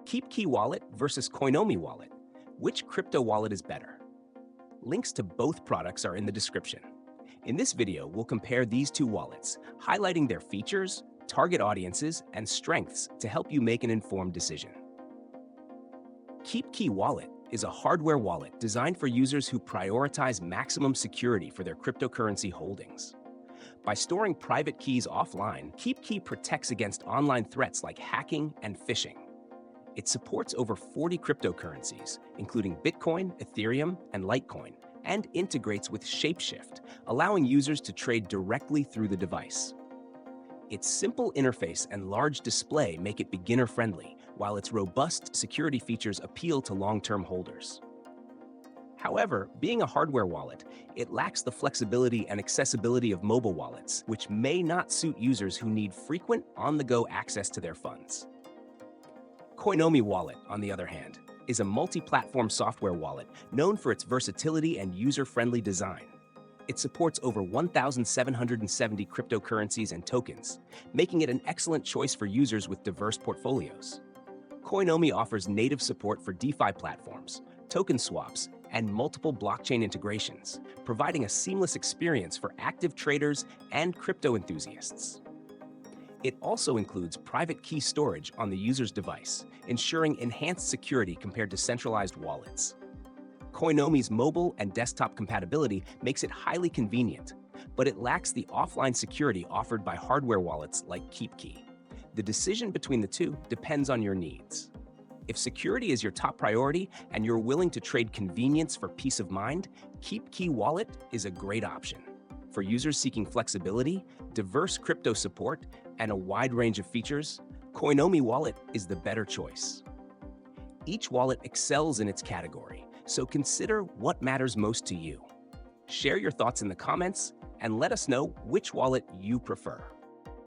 KeepKey wallet versus Coinomi wallet. Which crypto wallet is better? Links to both products are in the description. In this video, we'll compare these two wallets, highlighting their features, target audiences, and strengths to help you make an informed decision. KeepKey Wallet is a hardware wallet designed for users who prioritize maximum security for their cryptocurrency holdings. By storing private keys offline, KeepKey protects against online threats like hacking and phishing. It supports over 40 cryptocurrencies, including Bitcoin, Ethereum, and Litecoin, and integrates with Shapeshift, allowing users to trade directly through the device. Its simple interface and large display make it beginner-friendly, while its robust security features appeal to long-term holders. However, being a hardware wallet, it lacks the flexibility and accessibility of mobile wallets, which may not suit users who need frequent, on-the-go access to their funds. Coinomi Wallet, on the other hand, is a multi-platform software wallet known for its versatility and user-friendly design. It supports over 1,770 cryptocurrencies and tokens, making it an excellent choice for users with diverse portfolios. Coinomi offers native support for DeFi platforms, token swaps, and multiple blockchain integrations, providing a seamless experience for active traders and crypto enthusiasts. It also includes private key storage on the user's device, ensuring enhanced security compared to centralized wallets. Coinomi's mobile and desktop compatibility makes it highly convenient, but it lacks the offline security offered by hardware wallets like KeepKey. The decision between the two depends on your needs. If security is your top priority and you're willing to trade convenience for peace of mind, KeepKey Wallet is a great option. For users seeking flexibility, diverse crypto support, and a wide range of features, Coinomi Wallet is the better choice. Each wallet excels in its category, so consider what matters most to you. Share your thoughts in the comments and let us know which wallet you prefer.